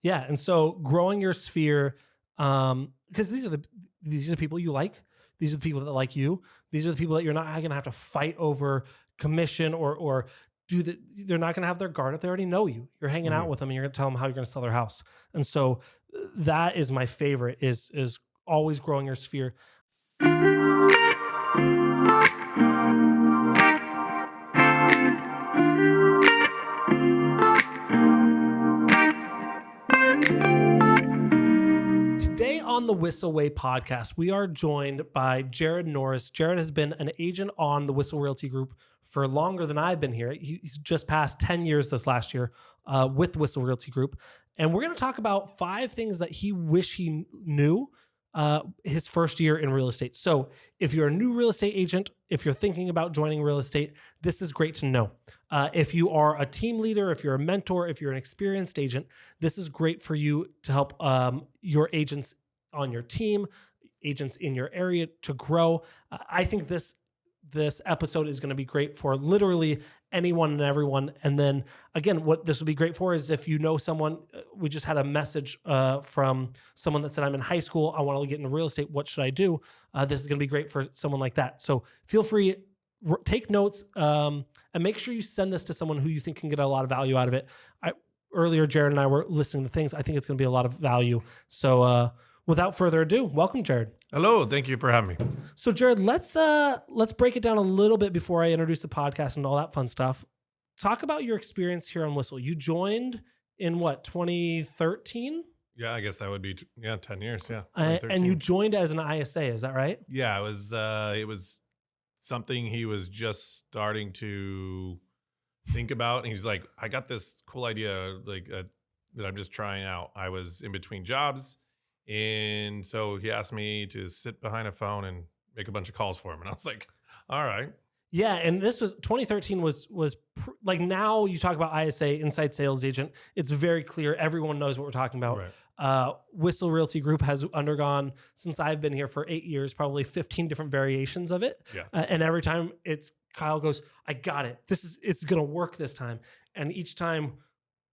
Yeah. And so growing your sphere, because these are the people you like. These are the people that like you. These are the people that you're not going to have to fight over commission or they're not going to have their guard up. They already know you. You're hanging out with them and you're going to tell them how you're going to sell their house. And so that is my favorite is always growing your sphere. Today on the Whissel Way Podcast, we are joined by Jarrod Norris. Jarrod has been an agent on the Whissel Realty Group for longer than I've been here. He's just passed 10 years this last year with Whissel Realty Group. And we're going to talk about 5 things that he wish he knew his first year in real estate. So if you're a new real estate agent, if you're thinking about joining real estate, this is great to know. If you are a team leader, if you're a mentor, if you're an experienced agent, this is great for you to help your agents on your team, agents in your area to grow. I think this episode is going to be great for literally anyone and everyone. And then again, what this would be great for is if you know someone, we just had a message from someone that said, I'm in high school, I want to get into real estate. What should I do? This is going to be great for someone like that. So feel free, take notes and make sure you send this to someone who you think can get a lot of value out of it. Earlier, Jarrod and I were listening to things. I think it's going to be a lot of value. So without further ado, welcome, Jarrod. Hello, thank you for having me. So, Jarrod, let's break it down a little bit before I introduce the podcast and all that fun stuff. Talk about your experience here on Whissel. You joined in what, 2013? Yeah, I guess that would be 10 years. Yeah, and you joined as an ISA, is that right? Yeah, it was something he was just starting to think about, and he's like, I got this cool idea that I'm just trying out. I was in between jobs. And so he asked me to sit behind a phone and make a bunch of calls for him. And I was like, all right. Yeah. And this was 2013 was like, now you talk about ISA, inside sales agent. It's very clear. Everyone knows what we're talking about. Right. Whissel Realty Group has undergone, since I've been here for 8 years, probably 15 different variations of it. Yeah. And every time Kyle goes, I got it. It's going to work this time. And each time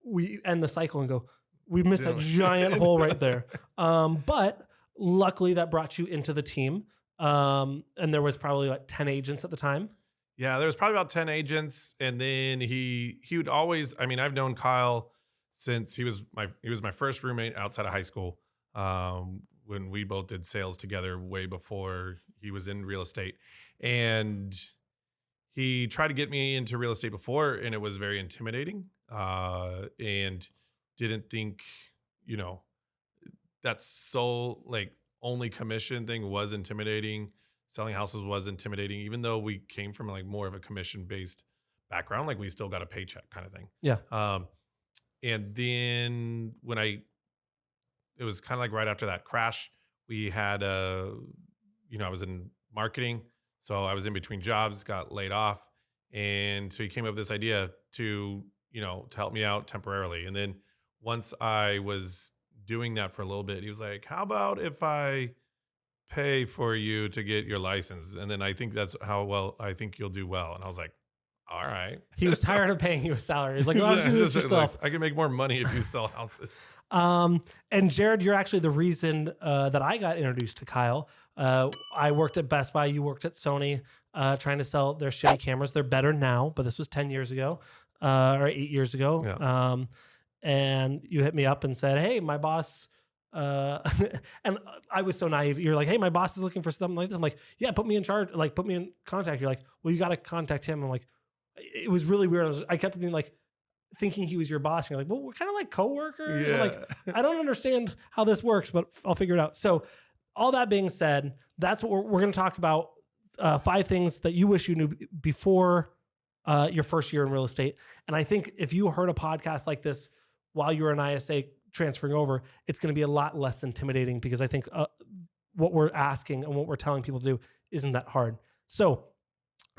we end the cycle and go, we missed that giant hole right there. But luckily that brought you into the team. And there was probably 10 agents at the time. Yeah, there was probably about 10 agents. And then he would always, I mean, I've known Kyle since he was my first roommate outside of high school. When we both did sales together way before he was in real estate. And he tried to get me into real estate before, and it was very intimidating. And didn't think, that so only commission thing was intimidating. Selling houses was intimidating, even though we came from more of a commission based background, we still got a paycheck kind of thing. Yeah. And then it was kind of right after that crash, we had I was in marketing. So I was in between jobs, got laid off. And so he came up with this idea to help me out temporarily. And then once I was doing that for a little bit, he was like, how about if I pay for you to get your license? And then I think that's I think you'll do well. And I was like, all right. He was tired of paying you a salary. He's like, well, just do this yourself. I can make more money if you sell houses. And Jarrod, you're actually the reason that I got introduced to Kyle. I worked at Best Buy. You worked at Sony trying to sell their shitty cameras. They're better now, but this was 10 years ago or 8 years ago. Yeah. And you hit me up and said, hey, my boss, and I was so naive. You're like, hey, my boss is looking for something like this. I'm like, yeah, put me in charge, put me in contact. You're like, well, you got to contact him. I'm like, it was really weird. I kept being thinking he was your boss. And you're like, well, we're kind of like coworkers. Yeah. I don't understand how this works, but I'll figure it out. So all that being said, that's what we're going to talk about. 5 things that you wish you knew before your first year in real estate. And I think if you heard a podcast like this while you were an ISA transferring over, it's going to be a lot less intimidating because I think what we're asking and what we're telling people to do isn't that hard. So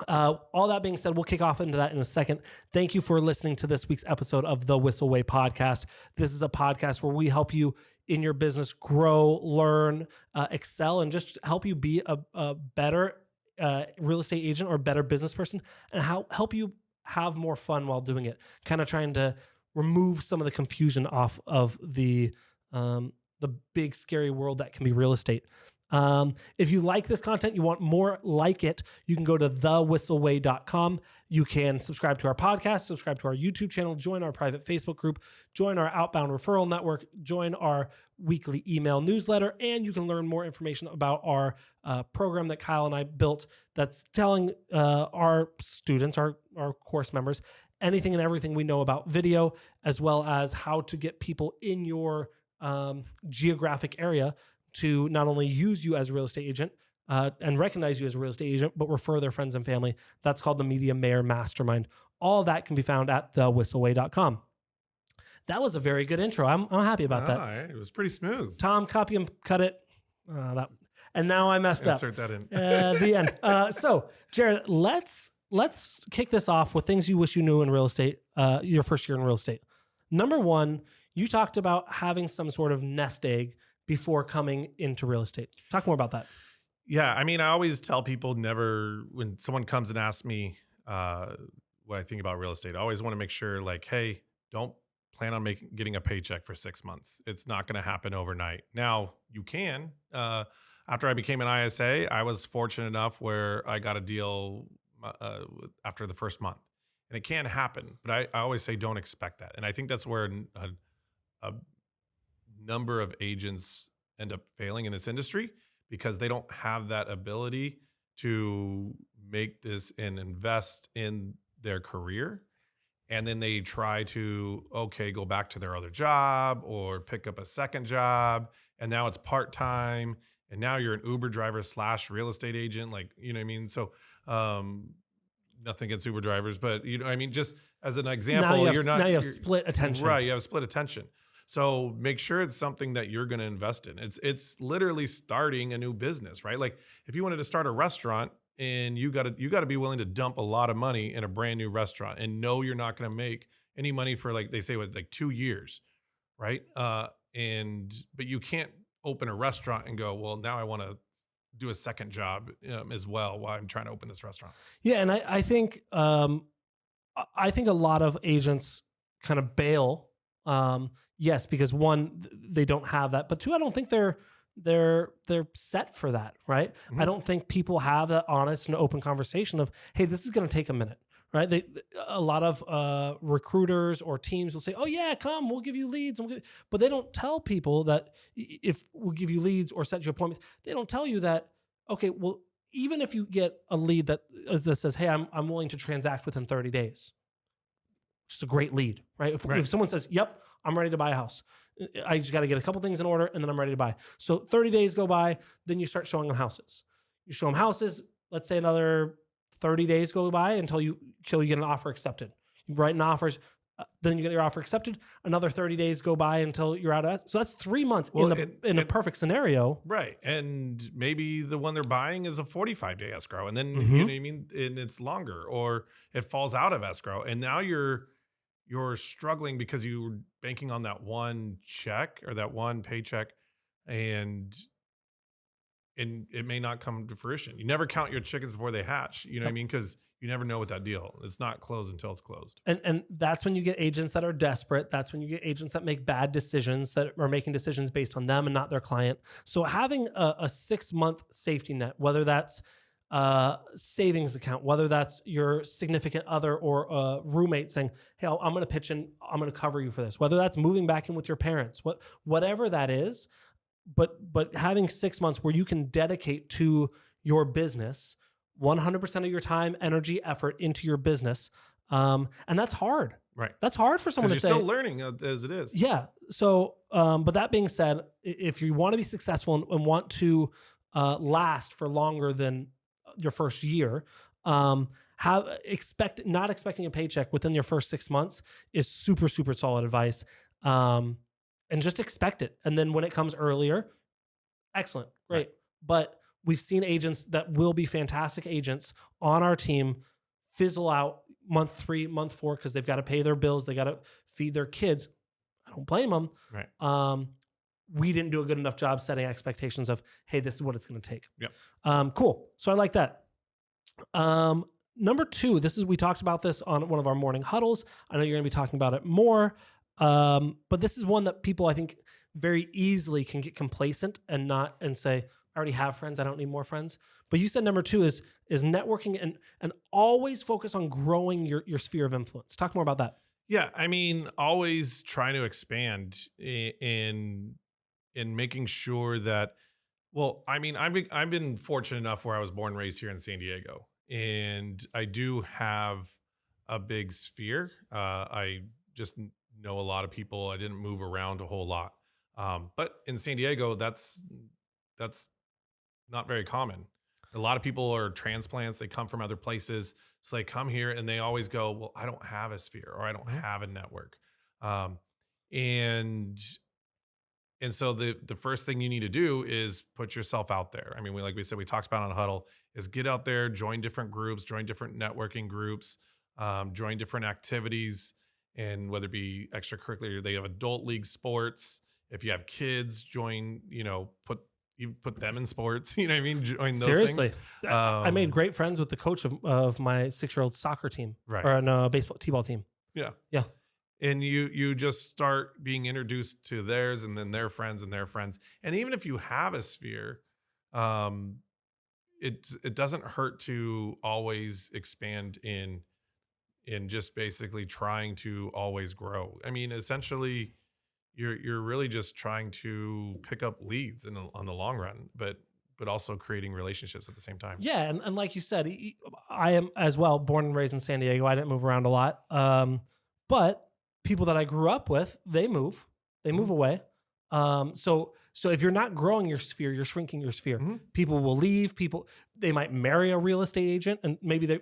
all that being said, we'll kick off into that in a second. Thank you for listening to this week's episode of the Whissel Way Podcast. This is a podcast where we help you in your business grow, learn, excel, and just help you be a better real estate agent or better business person, and help you have more fun while doing it. Kind of trying to remove some of the confusion off of the big scary world that can be real estate. If you like this content, you want more like it, you can go to thewhisselway.com. You can subscribe to our podcast, subscribe to our YouTube channel, join our private Facebook group, join our outbound referral network, join our weekly email newsletter, and you can learn more information about our program that Kyle and I built that's telling our students, our course members, anything and everything we know about video, as well as how to get people in your geographic area to not only use you as a real estate agent and recognize you as a real estate agent, but refer their friends and family. That's called the Media Mayor Mastermind. All that can be found at thewhisselway.com. That was a very good intro. I'm happy about that. It was pretty smooth. Tom, copy and cut it. And now I messed Insert up. that in. The end. So, Jarrod, let's kick this off with things you wish you knew in real estate, your first year in real estate. Number one, you talked about having some sort of nest egg before coming into real estate. Talk more about that. Yeah, I mean, I always tell people when someone comes and asks me what I think about real estate, I always want to make sure, like, hey, don't plan on getting a paycheck for 6 months. It's not going to happen overnight. Now, you can. After I became an ISA, I was fortunate enough where I got a deal after the first month. And it can happen, but I always say don't expect that. And I think that's where a number of agents end up failing in this industry, because they don't have that ability to make this and invest in their career. And then they try to, go back to their other job or pick up a second job. And now it's part-time. And now you're an Uber driver / real estate agent. Like, you know what I mean? So, nothing against Uber drivers, but just as an example, now you have you're split attention. Right. You have split attention. So make sure it's something that you're going to invest in. It's literally starting a new business, right? Like if you wanted to start a restaurant and you got to be willing to dump a lot of money in a brand new restaurant and know you're not going to make any money for, like they say, like 2 years, right? But you can't open a restaurant and go, well, now I want to do a second job as well while I'm trying to open this restaurant. Yeah, and I think a lot of agents kind of bail. Yes, because one, they don't have that, but two, I don't think they're set for that, right? Mm-hmm. I don't think people have that honest and open conversation of, hey, this is going to take a minute, right? A lot of recruiters or teams will say, oh yeah, come, we'll give you leads, but they don't tell people that if we'll give you leads or set you appointments, they don't tell you that, okay, well, even if you get a lead that says, hey, I'm willing to transact within 30 days, which is a great lead, right? If someone says, yep, I'm ready to buy a house, I just got to get a couple things in order and then I'm ready to buy. So 30 days go by, then you start showing them houses. You show them houses, let's say another 30 days go by until you get an offer accepted. You write in offers, then you get your offer accepted. Another 30 days go by until you're out of. So that's 3 months in a perfect scenario. Right. And maybe the one they're buying is a 45-day escrow. And then, Mm-hmm. you know what I mean? And it's longer, or it falls out of escrow. And now you're struggling because you were banking on that one check or that one paycheck, and it may not come to fruition. You never count your chickens before they hatch. You know what I mean? Because you never know with that deal. It's not closed until it's closed. And that's when you get agents that are desperate. That's when you get agents that make bad decisions, that are making decisions based on them and not their client. So having a 6-month safety net, whether that's savings account, whether that's your significant other or roommate saying, hey, I'm going to pitch in, I'm going to cover you for this, whether that's moving back in with your parents, whatever that is, but having 6 months where you can dedicate to your business 100% of your time, energy, effort into your business. And that's hard. Right. That's hard for someone to say. You're still learning as it is. Yeah. So, but that being said, if you want to be successful and want to last for longer than your first year, not expecting a paycheck within your first 6 months is super, super solid advice. And just expect it. And then when it comes earlier, excellent, great. Right. But we've seen agents that will be fantastic agents on our team fizzle out month 3, month 4, because they've got to pay their bills. They got to feed their kids. I don't blame them. Right. We didn't do a good enough job setting expectations of, hey, this is what it's going to take. Yep. Cool. So I like that. number two, we talked about this on one of our morning huddles. I know you're going to be talking about it more. But this is one that people, I think, very easily can get complacent and say, I already have friends, I don't need more friends. But you said number two is networking and always focus on growing your sphere of influence. Talk more about that. Yeah, I mean, always trying to expand in making sure that. Well, I mean, I've been fortunate enough where I was born and raised here in San Diego, and I do have a big sphere. I just know a lot of people. I didn't move around a whole lot, but in San Diego, that's not very common. A lot of people are transplants. They come from other places. So they come here and they always go, well, I don't have a sphere or I don't have a network. And so the first thing you need to do is put yourself out there. I mean, like we said, we talked about on Huddle, is get out there, join different groups, join different networking groups, join different activities. And whether it be extracurricular, they have adult league sports. If you have kids, join, put them in sports, you know what I mean? Join those Seriously. things. I made great friends with the coach of my 6-year-old soccer team, right? Or a baseball t-ball team. Yeah. Yeah. And you just start being introduced to theirs and then their friends and their friends. And even if you have a sphere, it doesn't hurt to always expand in just basically trying to always grow. I mean, essentially you're really just trying to pick up leads on the long run, but also creating relationships at the same time. Yeah. And like you said, I am as well born and raised in San Diego. I didn't move around a lot. But people that I grew up with, they move away. So if you're not growing your sphere, you're shrinking your sphere. Mm-hmm. People will leave. They might marry a real estate agent, and maybe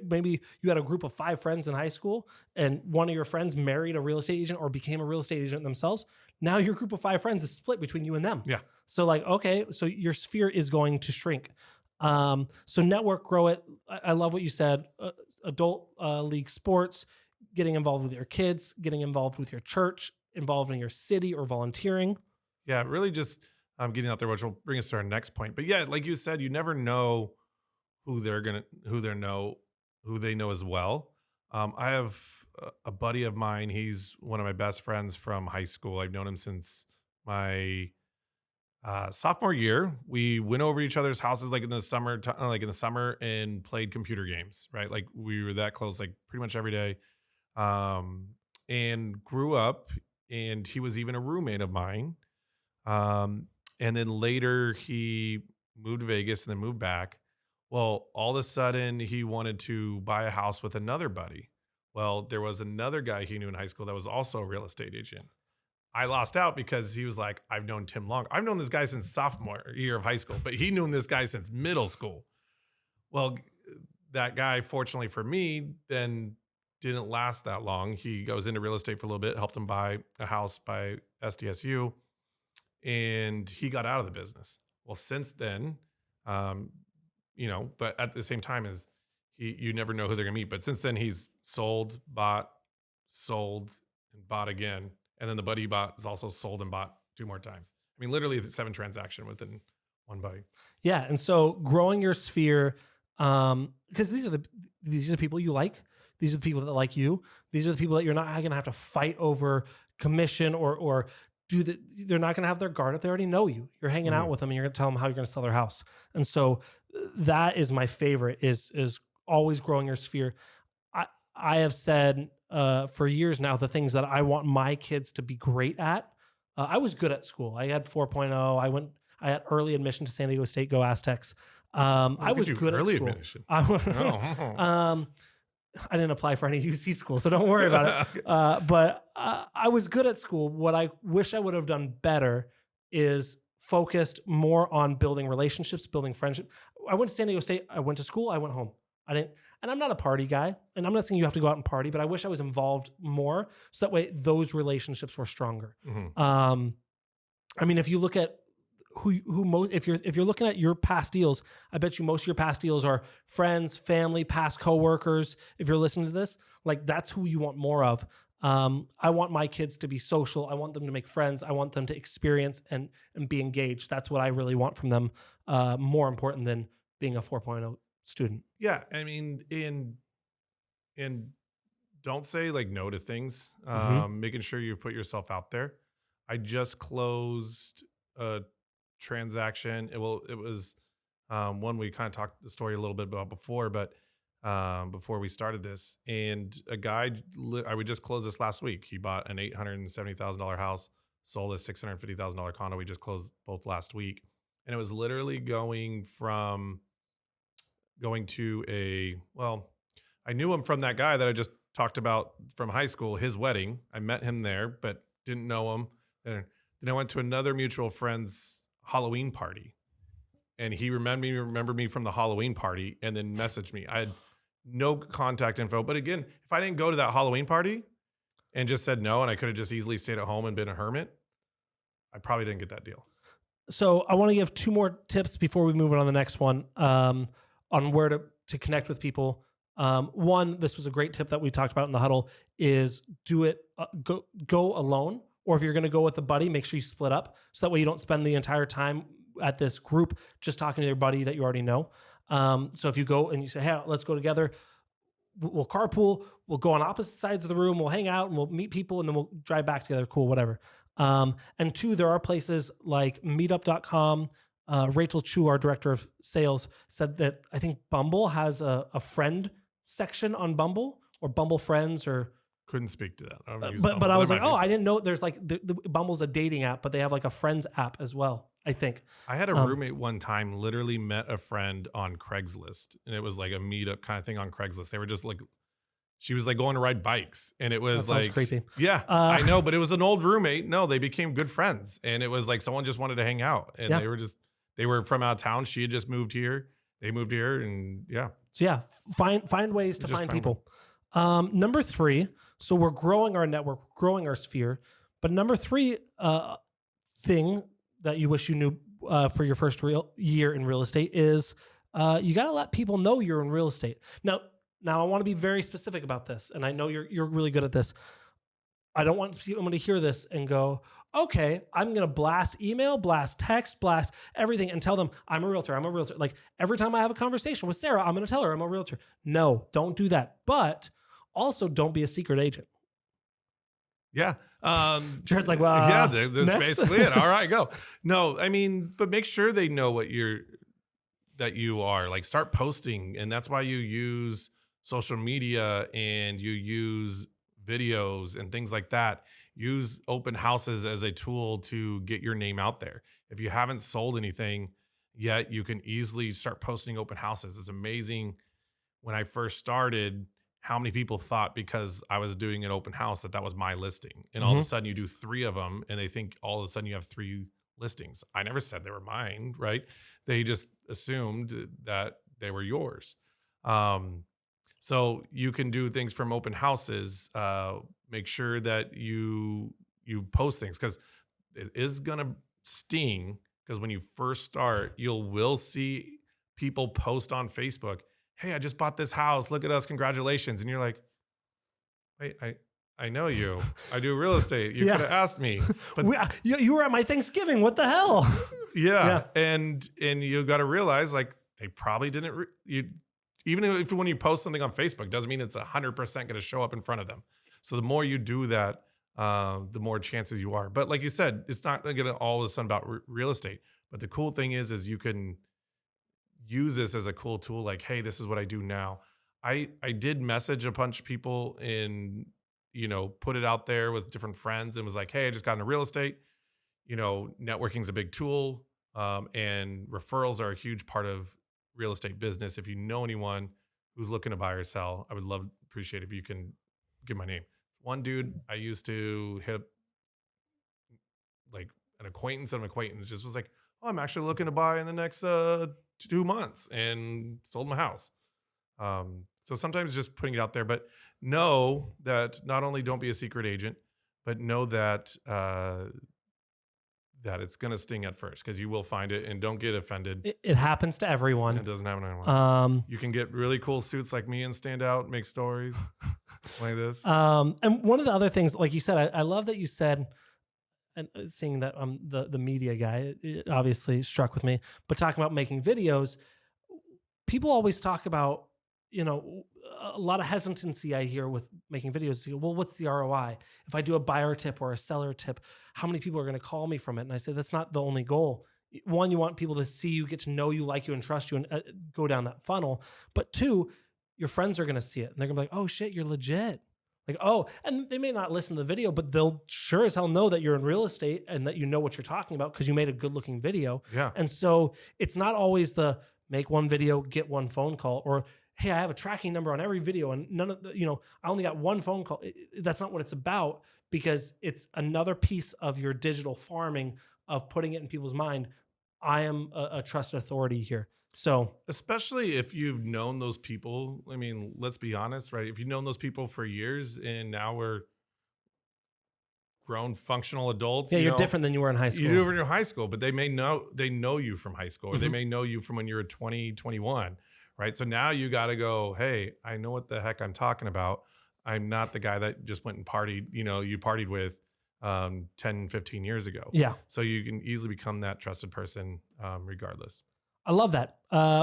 you had a group of 5 friends in high school, and one of your friends married a real estate agent or became a real estate agent themselves. Now your group of 5 friends is split between you and them. Yeah. So okay, so your sphere is going to shrink. So network, grow it. I love what you said. Adult league sports, getting involved with your kids, getting involved with your church, involved in your city or volunteering. Yeah, really just getting out there, which will bring us to our next point. But yeah, like you said, you never know who they know as well. I have a buddy of mine. He's one of my best friends from high school. I've known him since my sophomore year. We went over each other's houses in the summer and played computer games, right? Like we were that close, like pretty much every day. And grew up, and he was even a roommate of mine. And then later he moved to Vegas and then moved back. Well, all of a sudden he wanted to buy a house with another buddy. Well, there was another guy he knew in high school that was also a real estate agent. I lost out because he was like, I've known Tim long. I've known this guy since sophomore year of high school, but he knew this guy since middle school. Well, that guy, fortunately for me, then didn't last that long. He goes into real estate for a little bit, helped him buy a house by SDSU, and he got out of the business. Well, since then, but at the same time as you never know who they're gonna meet. But since then, he's sold, bought, and bought again. And then the buddy he bought is also sold and bought 2 more times. I mean, literally 7 transactions within one buddy. Yeah. And so growing your sphere, because these are the people you like. These are the people that like you. These are the people that you're not going to have to fight over commission or they're not going to have their guard up. They already know you. You're hanging out with them and you're going to tell them how you're going to sell their house. And so that is my favorite is always growing your sphere. I have said for years now, the things that I want my kids to be great at. I was good at school. I had 4.0. I had early admission to San Diego State, go Aztecs. I was good at early school. Admission. I didn't apply for any UC school, so don't worry about it. But I was good at school. What I wish I would have done better is focused more on building relationships, building friendship. I went to San Diego State. I went to school. I went home. And I'm not a party guy, and I'm not saying you have to go out and party, but I wish I was involved more so that way those relationships were stronger. Mm-hmm. I mean, if you look at if you're looking at your past deals, I bet you most of your past deals are friends, family, past coworkers. If you're listening to this, like that's who you want more of. I want my kids to be social. I want them to make friends. I want them to experience and be engaged. That's what I really want from them. More important than being a 4.0 student. Yeah. I mean, and don't say like no to things. Mm-hmm. Making sure you put yourself out there. I just closed a transaction. It was one we kind of talked the story a little bit about before, but before we started this, and a guy I would just close this last week. He bought an $870,000 house, sold a $650,000 condo. We just closed both last week, and it was literally going to I knew him from that guy that I just talked about from high school, his wedding. I met him there, but didn't know him. And then I went to another mutual friend's Halloween party, and he remembered me from the Halloween party, and then messaged me. I had no contact info. But again, if I didn't go to that Halloween party and just said no, and I could have just easily stayed at home and been a hermit, I probably didn't get that deal. So I want to give 2 more tips before we move on to the next one, on where to connect with people. One, this was a great tip that we talked about in the huddle, is do it, go alone. Or if you're going to go with a buddy, make sure you split up. So that way you don't spend the entire time at this group just talking to your buddy that you already know. So if you go and you say, hey, let's go together, we'll carpool, we'll go on opposite sides of the room, we'll hang out and we'll meet people and then we'll drive back together. Cool, whatever. And 2, there are places like meetup.com. Rachel Chu, our director of sales, said that I think Bumble has a friend section on Bumble, or Bumble Friends, or couldn't speak to that. I don't use but Bumble. I was like, I didn't know there's like the Bumble's a dating app, but they have like a friends app as well, I think. I had a roommate one time literally met a friend on Craigslist, and it was like a meetup kind of thing on Craigslist. They were just like, she was like going to ride bikes, and it was that sounds like creepy. Yeah, I know, but it was an old roommate. No, they became good friends, and it was like someone just wanted to hang out, and they were from out of town. She had just moved here. They moved here, and yeah. So yeah, find ways to find people. Number 3, so we're growing our network, growing our sphere. But number 3 thing that you wish you knew for your first year in real estate is you got to let people know you're in real estate. Now I want to be very specific about this, and I know you're really good at this. I don't want someone to hear this and go, okay, I'm going to blast email, blast text, blast everything and tell them I'm a realtor. Like every time I have a conversation with Sarah, I'm going to tell her I'm a realtor. No, don't do that. But also don't be a secret agent. Yeah. Jared's like, well, yeah, that's basically it. All right, go. No, I mean, but make sure they know that you are. Like, start posting. And that's why you use social media and you use videos and things like that. Use open houses as a tool to get your name out there. If you haven't sold anything yet, you can easily start posting open houses. It's amazing when I first started how many people thought because I was doing an open house that was my listing. And all of a sudden you do 3 of them and they think all of a sudden you have 3 listings. I never said they were mine, right? They just assumed that they were yours. So you can do things from open houses. Make sure that you post things, because it is going to sting, because when you first start, you will see people post on Facebook, hey, I just bought this house. Look at us. Congratulations. And you're like, wait, I know you. I do real estate. You could have asked me. But you were at my Thanksgiving. What the hell? Yeah. And you got to realize, like, they probably didn't. Even if when you post something on Facebook, doesn't mean it's 100% going to show up in front of them. So the more you do that, the more chances you are. But like you said, it's not going to all of a sudden about real estate. But the cool thing is you can use this as a cool tool. Like, hey, this is what I do now. I did message a bunch of people and, put it out there with different friends and was like, hey, I just got into real estate. Networking is a big tool, and referrals are a huge part of real estate business. If you know anyone who's looking to buy or sell, I would appreciate if you can give my name. One dude I used to hit up, like an acquaintance of an acquaintance, just was like, oh, I'm actually looking to buy in the next 2 months, and sold my house. So sometimes just putting it out there, but know that not only don't be a secret agent, but know that that it's going to sting at first, because you will find it, and don't get offended. It happens to everyone. It doesn't happen to anyone. You can get really cool suits like me and stand out, make stories like this. And one of the other things, like you said, I love that you said, and seeing that I'm the media guy, it obviously struck with me, but talking about making videos, people always talk about, a lot of hesitancy I hear with making videos. Well, what's the ROI? If I do a buyer tip or a seller tip, how many people are going to call me from it? And I say, that's not the only goal. One, you want people to see you, get to know you, like you, and trust you, and go down that funnel. But two, your friends are going to see it and they're going to be like, oh shit, you're legit. Like, oh, and they may not listen to the video, but they'll sure as hell know that you're in real estate and that you know what you're talking about because you made a good looking video. Yeah. And so it's not always the make one video, get one phone call, or hey, I have a tracking number on every video and none of the, I only got one phone call. That's not what it's about, because it's another piece of your digital farming of putting it in people's mind. I am a trusted authority here. So, especially if you've known those people, I mean, let's be honest, right? If you've known those people for years and now we're grown functional adults. Yeah, you're different than you were in high school. You were in high school, but they know you from high school, or they may know you from when you were 20, 21, right? So now you got to go, hey, I know what the heck I'm talking about. I'm not the guy that just went and partied, you partied with 10, 15 years ago. Yeah. So you can easily become that trusted person regardless. I love that.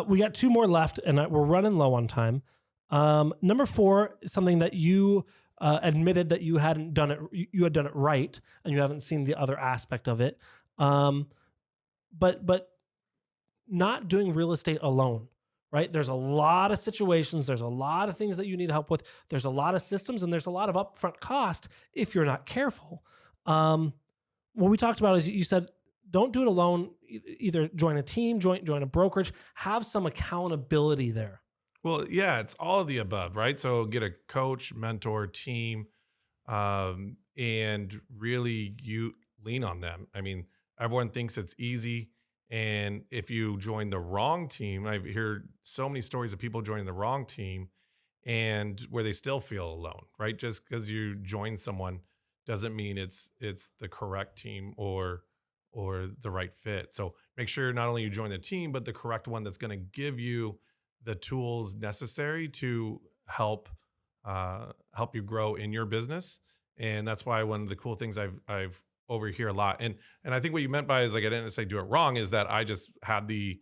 We got two more left, and we're running low on time. Number 4 is something that you admitted that you hadn't done it. You had done it right, and you haven't seen the other aspect of it. But not doing real estate alone, right? There's a lot of situations. There's a lot of things that you need help with. There's a lot of systems, and there's a lot of upfront cost if you're not careful. What we talked about is you said, don't do it alone. Either join a team, join a brokerage, have some accountability there. Well, yeah, it's all of the above, right? So get a coach, mentor, team, and really you lean on them. I mean, everyone thinks it's easy. And if you join the wrong team, I've heard so many stories of people joining the wrong team and where they still feel alone, right? Just because you join someone doesn't mean it's the correct team or the right fit. So make sure not only you join the team, but the correct one that's going to give you the tools necessary to help you grow in your business. And that's why one of the cool things I've overhear a lot. And I think what you meant by is, like, I didn't say do it wrong, is that I just had the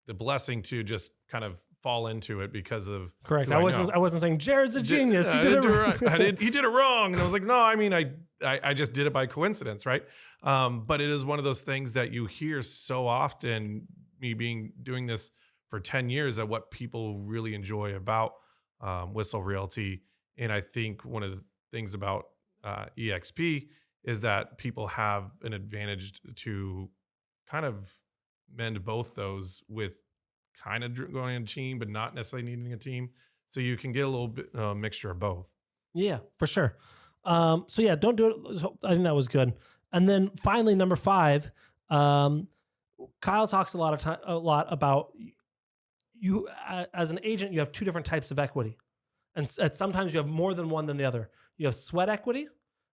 blessing to just kind of fall into it because of correct. I wasn't saying Jarrod's a genius. He did it right. He did it wrong. And I was like, no, I mean, I just did it by coincidence, right? But it is one of those things that you hear so often, me doing this for 10 years, of what people really enjoy about Whissel Realty. And I think one of the things about EXP is that people have an advantage to kind of mend both those with kind of going in a team, but not necessarily needing a team. So you can get a little bit mixture of both. Yeah, for sure. So yeah, don't do it. So I think that was good. And then finally, number 5, Kyle talks a lot about you as an agent. You have 2 different types of equity, and sometimes you have more than one than the other. You have sweat equity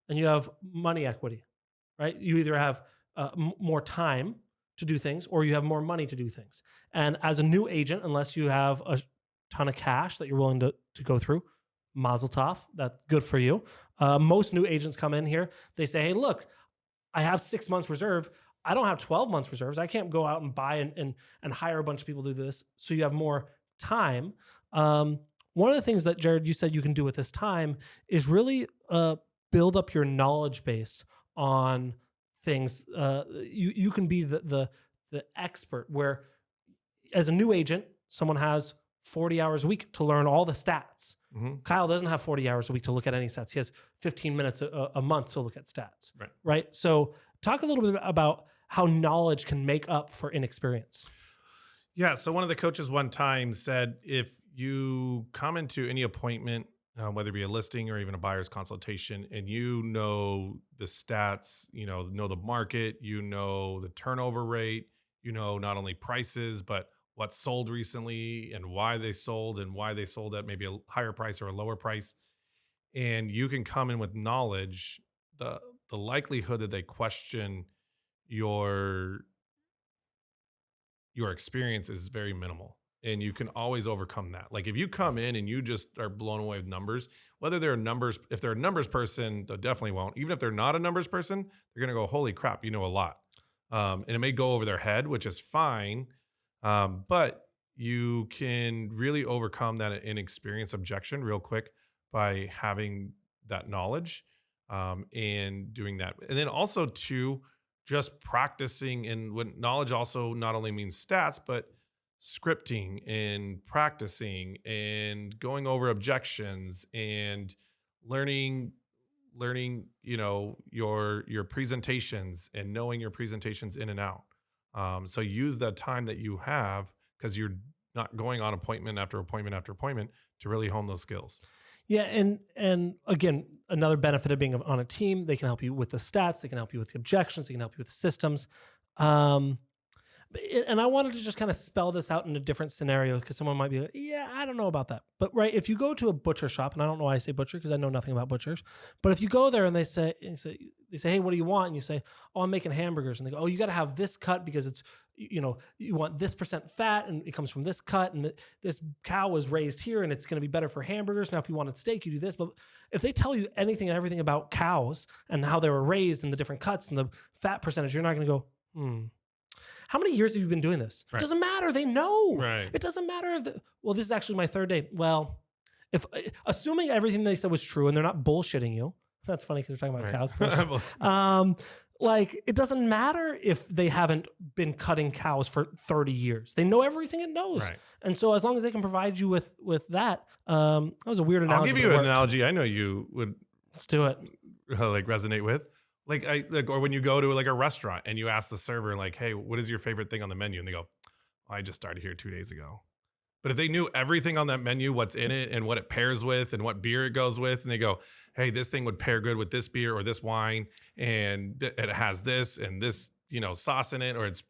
and you have money equity, right? You either have more time to do things or you have more money to do things. And as a new agent, unless you have a ton of cash that you're willing to go through, mazel tov, that's good for you. Most new agents come in here, they say, hey, look, I have 6 months reserve. I don't have 12 months reserves. I can't go out and buy and hire a bunch of people to do this. So you have more time. One of the things that, Jarrod, you said you can do with this time is really build up your knowledge base on things. You can be the expert, where as a new agent, someone has 40 hours a week to learn all the stats. Mm-hmm. Kyle doesn't have 40 hours a week to look at any stats. He has 15 minutes a month to look at stats. Right? So talk a little bit about how knowledge can make up for inexperience. Yeah. So one of the coaches one time said, if you come into any appointment, whether it be a listing or even a buyer's consultation, and you know the stats, know the market, the turnover rate, not only prices, but what sold recently and why they sold at maybe a higher price or a lower price. And you can come in with knowledge, the likelihood that they question your experience is very minimal. And you can always overcome that. Like if you come in and you just are blown away with numbers, if they're a numbers person, they definitely won't. Even if they're not a numbers person, they're going to go, holy crap, you know a lot. And it may go over their head, which is fine. But you can really overcome that inexperienced objection real quick by having that knowledge and doing that. And then also too, just practicing. And when knowledge also not only means stats, but scripting and practicing and going over objections and learning your presentations and knowing your presentations in and out. So use the time that you have, because you're not going on appointment after appointment after appointment, to really hone those skills. Yeah, and again, another benefit of being on a team, they can help you with the stats, they can help you with the objections, they can help you with the systems. And I wanted to just kind of spell this out in a different scenario, because someone might be like, yeah, I don't know about that. But right, if you go to a butcher shop, and I don't know why I say butcher because I know nothing about butchers, but if you go there and they say, hey, what do you want? And you say, oh, I'm making hamburgers. And they go, oh, you got to have this cut because it's, you want this % fat and it comes from this cut, and this cow was raised here and it's going to be better for hamburgers. Now, if you wanted steak, you do this. But if they tell you anything and everything about cows and how they were raised and the different cuts and the fat percentage, you're not going to go, how many years have you been doing this? Right. It doesn't matter. They know. Right. It doesn't matter well, this is actually my third day. Well, assuming everything they said was true and they're not bullshitting you, that's funny because they're talking about cows. Like, it doesn't matter if they haven't been cutting cows for 30 years. They know everything it knows. Right. And so as long as they can provide you with that, that was a weird analogy. I'll give you an analogy I know you would. Let's do it. Like resonate with. Or when you go to like a restaurant and you ask the server, like, hey, what is your favorite thing on the menu? And they go, I just started here 2 days ago. But if they knew everything on that menu, what's in it and what it pairs with and what beer it goes with, and they go, hey, this thing would pair good with this beer or this wine, and it has this and this, sauce in it, or it's,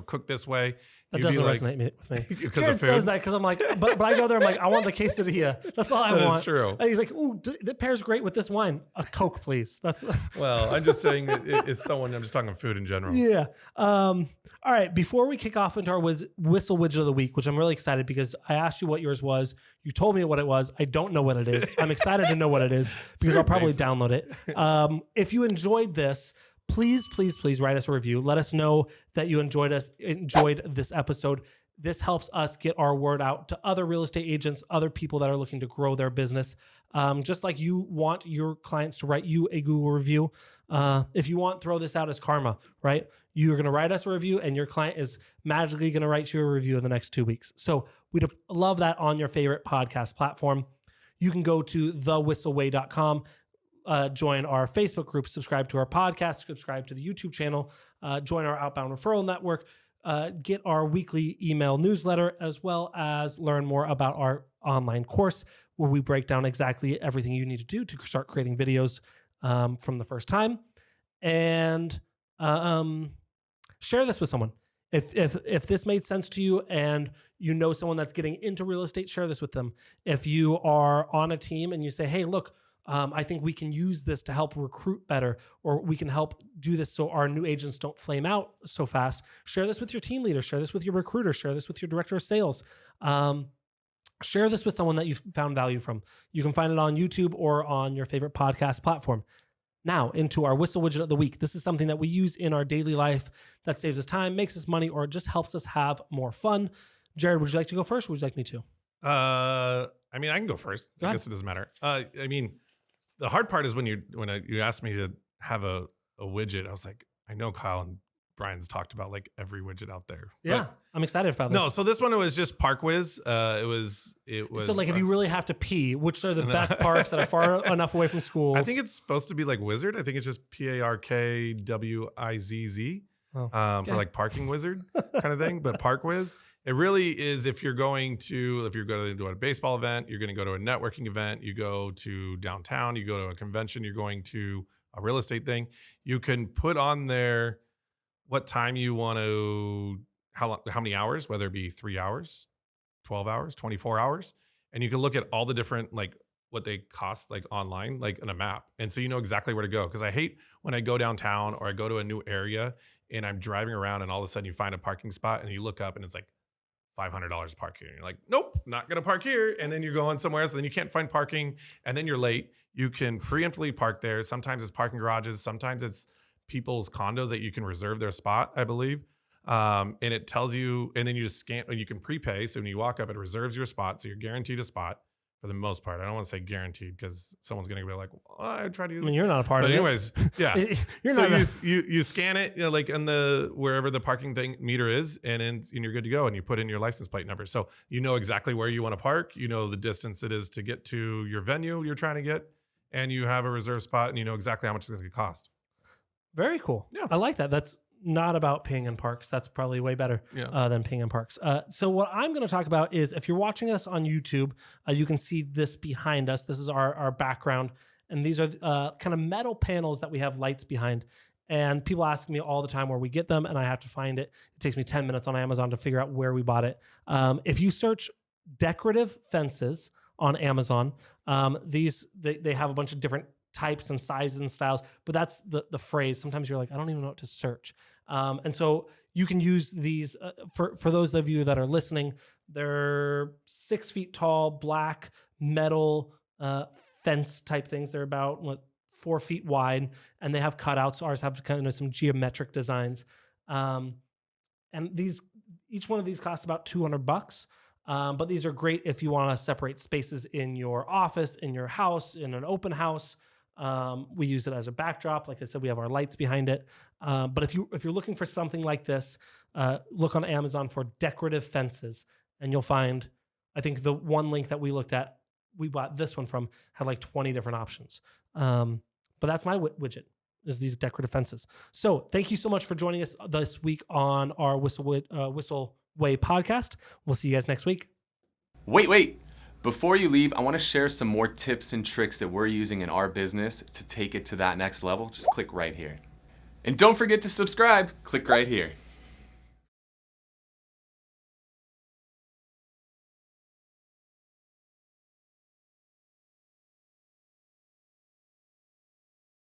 cooked this way. That doesn't resonate with me. Jarrod says that because I'm like, but I go there, I'm like, I want the quesadilla. That's all I want. That's true. And he's like, ooh, that pairs great with this wine. A Coke, please. That's well, I'm just saying it's someone, I'm just talking food in general. Yeah. All right. Before we kick off into our Whissel Widget of the Week, which I'm really excited because I asked you what yours was. You told me what it was. I don't know what it is. I'm excited to know what it is because I'll probably download it. If you enjoyed this, please write us a review. Let us know that you enjoyed this episode. This helps us get our word out to other real estate agents, other people that are looking to grow their business. Just like you want your clients to write you a Google review. If you want, throw this out as karma, right? You're going to write us a review and your client is magically going to write you a review in the next 2 weeks. So we'd love that on your favorite podcast platform. You can go to thewhisselway.com. Join our Facebook group, subscribe to our podcast, subscribe to the YouTube channel, join our outbound referral network, get our weekly email newsletter, as well as learn more about our online course where we break down exactly everything you need to do to start creating videos from the first time. And share this with someone. If this made sense to you and you know someone that's getting into real estate, share this with them. If you are on a team and you say, hey, look, I think we can use this to help recruit better, or we can help do this so our new agents don't flame out so fast. Share this with your team leader. Share this with your recruiter. Share this with your director of sales. Share this with someone that you've found value from. You can find it on YouTube or on your favorite podcast platform. Now, into our Whissel Widget of the Week. This is something that we use in our daily life that saves us time, makes us money, or just helps us have more fun. Jarrod, would you like to go first, or would you like me to? I can go first. I guess it doesn't matter. The hard part is when you asked me to have a widget, I was like, I know Kyle and Brian's talked about like every widget out there. Yeah, I'm excited about this. No, so this one was just Parkwiz. It was. So like, if you really have to pee, which are the best parks that are far enough away from schools? I think it's supposed to be like Wizard. I think it's just PARKWIZZ for like parking wizard kind of thing. But Parkwiz, it really is. If you're going to a baseball event, you're going to go to a networking event, you go to downtown, you go to a convention, you're going to a real estate thing, you can put on there what time you want to, how many hours, whether it be 3 hours, 12 hours, 24 hours. And you can look at all the different, like what they cost, like online, like in a map. And so you know exactly where to go. Cause I hate when I go downtown or I go to a new area and I'm driving around and all of a sudden you find a parking spot and you look up and it's like $500 park here. And you're like, nope, not going to park here. And then you're going somewhere else. And then you can't find parking and then you're late. You can preemptively park there. Sometimes it's parking garages. Sometimes it's people's condos that you can reserve their spot, I believe. And it tells you, and then you just scan, and you can prepay. So when you walk up, it reserves your spot. So you're guaranteed a spot for the most part. I don't want to say guaranteed because someone's going to be like, well, I tried to use I mean, you're not a part but of anyways, yeah. You're So not you scan it, like in the wherever the parking thing meter is, and you're good to go. And you put in your license plate number, so you know exactly where you want to park. You know the distance it is to get to your venue you're trying to get, and you have a reserved spot, and you know exactly how much it's going to cost. Very cool. Yeah. I like that. That's not about peeing in parks. That's probably way better than peeing in parks. So what I'm going to talk about is, if you're watching us on YouTube, you can see this behind us. This is our background. And these are kind of metal panels that we have lights behind. And people ask me all the time where we get them, and I have to find it. It takes me 10 minutes on Amazon to figure out where we bought it. If you search decorative fences on Amazon, they have a bunch of different types and sizes and styles, but that's the phrase. Sometimes you're like, I don't even know what to search. And so you can use these for those of you that are listening. They're 6 feet tall, black metal fence type things. They're about 4 feet wide, and they have cutouts. Ours have kind of some geometric designs. And each one of these costs about $200. But these are great if you want to separate spaces in your office, in your house, in an open house. We use it as a backdrop. Like I said, we have our lights behind it. But if you're looking for something like this, look on Amazon for decorative fences, and you'll find, I think the one link that we looked at, we bought this one from, had like 20 different options. But that's my widget, is these decorative fences. So thank you so much for joining us this week on our Whissel Way podcast. We'll see you guys next week. Wait. Before you leave, I want to share some more tips and tricks that we're using in our business to take it to that next level. Just click right here. And don't forget to subscribe. Click right here.